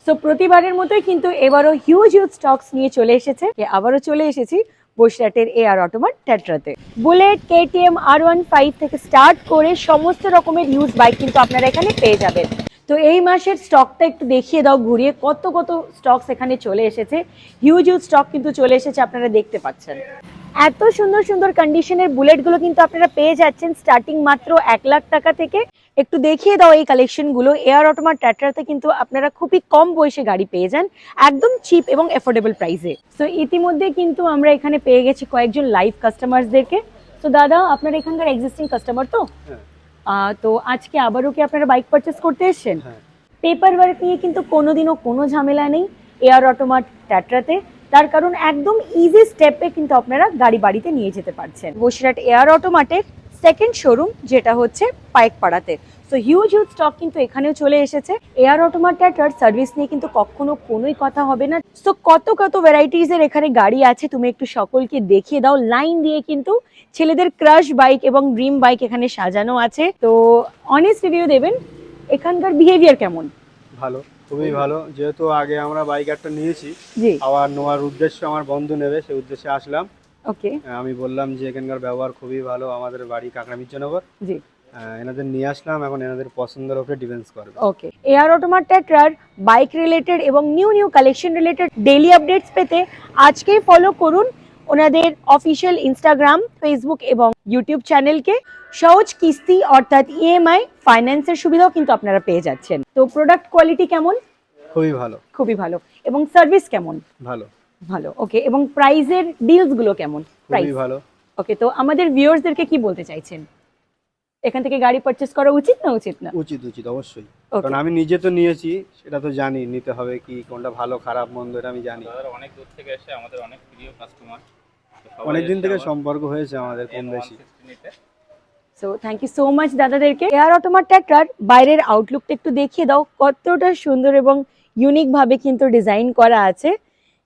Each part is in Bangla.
সো প্রতিবারের মতোই কিন্তু এবারও হিউজ স্টকস নিয়ে চলে এসেছে, আবারও চলে এসেছি বসিরহাটের এআর অটোমার্ট টেট্রাতে। বুলেট, কেটিএম, R15 থেকে স্টার্ট করে সমস্ত রকমের ইউজ বাইক কিন্তু আপনারা এখানে পেয়ে যাবেন। তো এই মাসের স্টকটা একটু দেখিয়ে দাও ঘুরিয়ে, কত স্টকস এখানে চলে এসেছে। হিউজ স্টক কিন্তু চলে এসেছে, আপনারা দেখতে পাচ্ছেন। এত সুন্দর সুন্দর কন্ডিশনের বুলেটগুলো কিন্তু আপনারা পেয়ে যাচ্ছেন স্টার্টিং মাত্র 1 লাখ টাকা থেকে। একটু দেখিয়ে দাও এই কালেকশনগুলো। এআর অটোমার্ট টেট্রাতে কিন্তু আপনারা খুবই কম বয়সে গাড়ি পেয়ে যান, একদম চিপ এবং অ্যাফোর্ডেবল প্রাইসে। সো ইতিমধ্যে কিন্তু আমরা এখানে পেয়ে গেছি কয়েকজন লাইভ কাস্টমারসদেরকে। তো দাদা, আপনারা এখানকার এক্সিস্টিং কাস্টমার তো? তো আজকে আবারও কি আপনারা বাইক পারচেস করতে এসেছেন? পেপার ওয়ার্ক নিয়ে কিন্তু কোনোদিনও কোনো ঝামেলা নেই এআর অটোমার্ট টেট্রাতে। তার কারণ একদম ইজি স্টেপে কিন্তু আপনারা গাড়ি বাড়িতে নিয়ে যেতে পারছেন। বসিরহাট এআর অটোমার্টের সেকেন্ড শোরুম, যেটা হচ্ছে পাইকপাড়াতে। সো হিউজ স্টক কিন্তু এখানেও চলে এসেছে। এআর অটোমার্ট টেট্রার সার্ভিস নিয়ে কিন্তু কখনো কোনোই কথা হবে না। সো কত ভ্যারাইটিস এর এখানে গাড়ি আছে, তুমি একটু সকলকে দেখিয়ে দাও। লাইন দিয়ে কিন্তু ছেলেদের ক্রাশ বাইক এবং ড্রিম বাইক এখানে সাজানো আছে। তো অনেস্ট রিভিউ দেবেন, এখানকার বিহেভিয়ার কেমন? ভালো, খুবই ভালো। যেহেতু আগে আমরা বাইক একটা নিয়েছি, আবার নেওয়ার উদ্দেশ্য আমার বন্ধু নেবে, সেই উদ্দেশ্যে আসলাম। ওকে, আমি বললাম যে এখানকার ব্যবহার খুবই ভালো, আমাদের বাড়ি কাকড়ামির্জানগর। জি, এনাদের নিয়ে আসলাম, এখন এনাদের পছন্দের উপরে ডিপেন্ডস করবে। ওকে, এআর অটোমার্ট টেট্রার বাইক রিলেটেড এবং new collection related daily updates পেতে আজকেই ফলো করুন ওনাদের অফিসিয়াল ইনস্টাগ্রাম, ফেসবুক এবং ইউটিউব চ্যানেলকে। সহজ কিস্তি অর্থাৎ ইএমআই ফাইন্যান্সের সুবিধাও কিন্তু আপনারা পেয়ে যাচ্ছেন। তো প্রোডাক্ট কোয়ালিটি কেমন? খুবই ভালো। এবং সার্ভিস কেমন? ভালো। ওকে, এবং প্রাইসের ডিলস গুলো কেমন? খুবই ভালো। ওকে, তো আমাদের ভিউয়ার্সদেরকে কি বলতে চাইছেন? এখান থেকে গাড়ি পারচেজ করা উচিত না উচিত না? উচিত অবশ্যই, কারণ আমি নিজে তো নিয়েছি, সেটা তো জানি নিতে হবে কি, কোনটা ভালো খারাপ মন্দ এটা আমি জানি। অনেক দূর থেকে এসে আমাদের অনেক প্রিয় কাস্টমার, অনেকদিন থেকে সম্পর্ক হয়েছে আমাদের কম বেশি। So thank you so much দাদাদেরকে। এআর অটোমার্ট টেট্রার বাইরের আউটলুকটা একটু দেখিয়ে দাও, কতটা সুন্দর এবং ইউনিক ভাবে কিন্তু ডিজাইন করা আছে।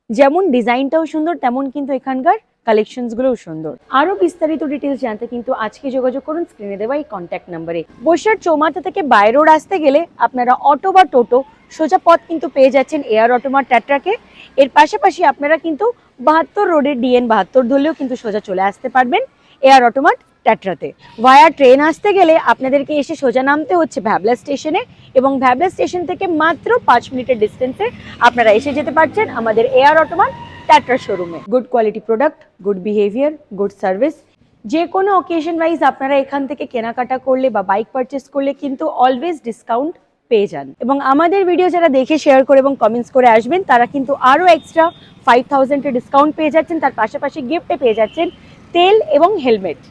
যেমন ডিজাইনটাও সুন্দর, তেমন কিন্তু এখানকার কালেকশনস গুলোও সুন্দর। আরো বিস্তারিত ডিটেলস জানতে কিন্তু আজকে যোগাযোগ করুন স্ক্রিনে দেওয়া এই কন্ট্যাক্ট নাম্বারে। বসিরহাট চৌমাথা থেকে বাই রোড আসতে গেলে আপনারা অটো বা টোটো সোজা পথ কিন্তু পেয়ে যাচ্ছেন এআর অটোমার্ট টেট্রাকে। এর পাশাপাশি আপনারা কিন্তু 72 রোডের DN 72 ধরলেও কিন্তু সোজা চলে আসতে পারবেন এআর অটোমার্ট টেট্রাতে। ভায়া ট্রেন আসতে গেলে আপনাদেরকে এসে সোজা নামতে হচ্ছে ভ্যাবলা স্টেশনে, এবং ভ্যাবলা স্টেশন থেকে মাত্র 5 মিনিটের ডিস্টেন্সে আপনারা এসে যেতে পারছেন আমাদের এআর অটোমার্ট টেট্রা শোরুমে। Good quality product, good behaviour, good service. যে কোনো অকেশন ওয়াইজ আপনারা এখান থেকে কেনাকাটা করলে বা বাইক পারচেস করলে কিন্তু অলওয়েজ ডিসকাউন্ট পেয়ে যান। এবং আমাদের ভিডিও যারা দেখে শেয়ার করে এবং কমেন্টস করে আসবেন, তারা কিন্তু আরও এক্সট্রা 5000 ডিসকাউন্ট পেয়ে যাচ্ছেন। তার পাশাপাশি গিফটে পেয়ে যাচ্ছেন তেল এবং হেলমেট।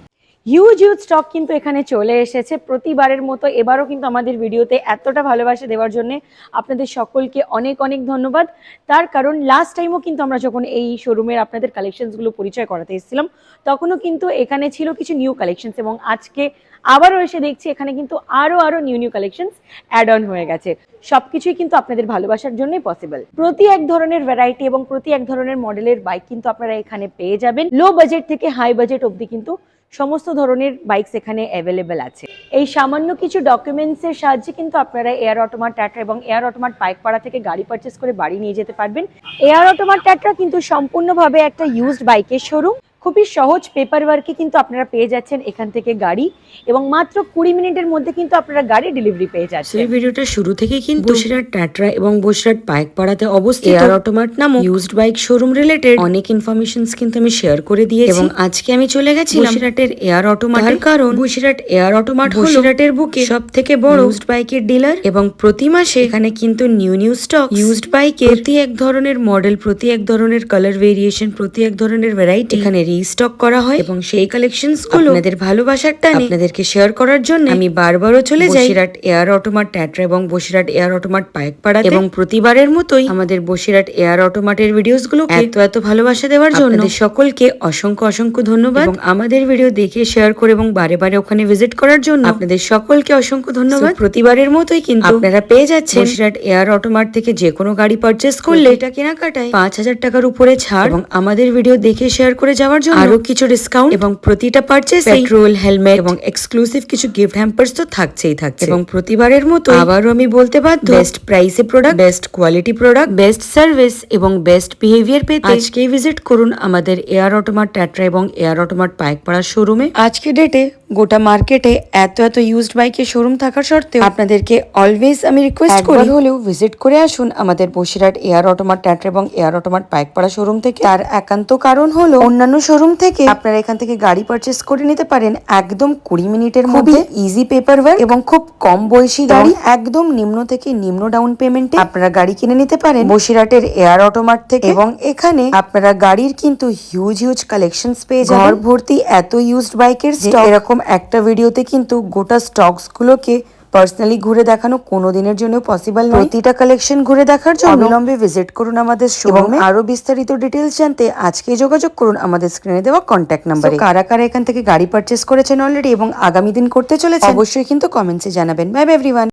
হিউজ স্টক কিন্তু এখানে চলে এসেছে। প্রতিবারের মতো এবারও কিন্তু আমাদের ভিডিওতে এতটা ভালোবাসা দেওয়ার জন্য আপনাদের সকলকে অনেক ধন্যবাদ। তার কারণ লাস্ট টাইমও কিন্তু আমরা যখন এই শোরুমের আপনাদের কালেকশনসগুলো পরিচয় করাতে এসেছিলাম, তখনও কিন্তু এখানে ছিল কিছু নিউ কালেকশনস, এবং আজকে আবারও এসে দেখছি এখানে কিন্তু আরো নিউ কালেকশনস অ্যাড অন হয়ে গেছে। সবকিছুই কিন্তু আপনাদের ভালোবাসার জন্যই পসিবল। প্রতি এক ধরনের ভ্যারাইটি এবং প্রতি এক ধরনের মডেলের বাইক কিন্তু আপনারা এখানে পেয়ে যাবেন। লো বাজেট থেকে হাই বাজেট অবধি কিন্তু সমস্ত ধরনের বাইকস এখানে অ্যাভেলেবেল আছে। এই সামান্য কিছু ডকুমেন্টসের সাহায্যে কিন্তু আপনারা এআর অটোমার্ট টেট্রা এবং এআর অটোমার্ট পাইকপাড়া থেকে গাড়ি পারচেস করে বাড়ি নিয়ে যেতে পারবেন। এআর অটোমার্ট টেট্রা কিন্তু সম্পূর্ণভাবে একটা ইউজড বাইকের শোরুম। খুবই সহজ পেপার ওয়ার্কে কিন্তু আপনারা পেয়ে যাচ্ছেন এখান থেকে গাড়ি, এবং মাত্র 20 মিনিটের মধ্যে কিন্তু আপনারা গাড়ি ডেলিভারি পেয়ে যাচ্ছেন। এই ভিডিওটা শুরু থেকে কিন্তু বসিরহাট টেট্রা এবং বসিরহাট পাইকপাড়াতে অবস্থিত এআর অটোমার্ট নামক ইউজড বাইক শোরুম রিলেটেড অনেক ইনফরমেশনস কিন্তু আমি শেয়ার করে দিয়েছি, এবং আজকে আমি চলে গেছি বসিরহাটের এআর অটোমার্ট। তার কারণ বসিরহাট এআর অটোমার্ট বসিরহাটের বুকে সবথেকে বড় ইউজড বাইকের ডিলার, এবং প্রতি মাসে এখানে কিন্তু নিউ স্টক ইউজড বাইকের প্রতি এক ধরনের মডেল, প্রতি এক ধরনের কালার ভেরিয়েশন, প্রতি এক ধরনের ভ্যারাইটি এখানে রিস্টক করা হয়। এবং সেই কালেকশনস গুলো আপনাদের ভালোবাসার টানে আপনাদেরকে শেয়ার করার জন্য আমি বারবারও চলে যাই বসিরহাট এআর অটোমার্ট টেট্রা এবং বসিরহাট এআর অটোমার্ট পাইকপাড়া। এবং প্রতিবারের মতোই আমাদের বসিরহাট এআর অটোমার্টের ভিডিওস গুলোকে এত ভালোবাসা দেওয়ার জন্য আপনাদের সকলকে অসংখ্য ধন্যবাদ। এবং আমাদের ভিডিও দেখে শেয়ার করে এবং বারে ওখানে ভিজিট করার জন্য আপনাদের সকলকে অসংখ্য ধন্যবাদ। প্রতিবারের মতোই কিন্তু আপনারা পেয়ে যাচ্ছেন বসিরহাট এআর অটোমার্ট থেকে যে কোনো গাড়ি পারচেস করলে এটা কেনাকাটায় 5000 টাকার উপরে ছাড়, এবং আমাদের ভিডিও দেখে শেয়ার করে যাওয়ার তোমার জন্য আরো কিছু ডিসকাউন্ট এবং প্রতিটা পারচেজ পেট্রোল, হেলমেট এবং এক্সক্লুসিভ কিছু গিফট হ্যাম্পারস তো থাকছেই থাকছে। এবং প্রতিবারের মতো আবারও আমি বলতে বাধ্য, বেস্ট প্রাইসে product, best quality product, best service এবং বেস্ট বিহেভিয়ার পেতে আজকেই ভিজিট করুন আমাদের এয়ার অটোমার্ট ট্যাটরা এবং এয়ার অটোমার্ট পাইকপাড়া শোরুমে। আজকে ডেটে গোটা মার্কেটে এত ইউজড বাইকের শোরুম থাকার সত্ত্বেও আপনাদেরকে অলওয়েজ আমি রিকোয়েস্ট করি হলেও ভিজিট করে আসুন আমাদের বসিরহাট এয়ার অটোমার্ট ট্যাটরা এবং এয়ার অটোমার্ট পাইকপাড়া শোরুম থেকে। তার একান্ত কারণ হলো অন্যান্য শোরুম থেকে আপনারা এখান থেকে গাড়ি পারচেস করে নিতে পারেন একদম 20 মিনিটের মধ্যে, ইজি পেপার ওয়ার্ক এবং খুব কম বয়সী গাড়ি, একদম নিম্ন থেকে নিম্ন ডাউন পেমেন্টে আপনারা গাড়ি কিনে নিতে পারেন বসিরহাটের এয়ার অটোমার্ট থেকে। এবং এখানে আপনারা গাড়ির কিন্তু হিউজ কালেকশনস পেয়ে যাবেন, ঘর ভর্তি এত ইউজড বাইকের স্টক। এরকম একটা ভিডিওতে কিন্তু গোটা স্টকস গুলোকে পার্সোনালি ঘুরে দেখানো কোনোদিনের জন্য পসিবল নয়। প্রতিটা কালেকশন ঘুরে দেখার জন্য অবিলম্বে ভিজিট করুন আমাদের শোরুমে। আরো বিস্তারিত ডিটেইলস জানতে আজকে যোগাযোগ করুন আমাদের স্ক্রিনে দেওয়া কন্ট্যাক্ট নাম্বারে। কারা কারা এখান থেকে গাড়ি পারচেস করেছেন অলরেডি এবং আগামী দিন করতে চলেছেন অবশ্যই কিন্তু কমেন্টসে জানাবেন। Bye bye everyone.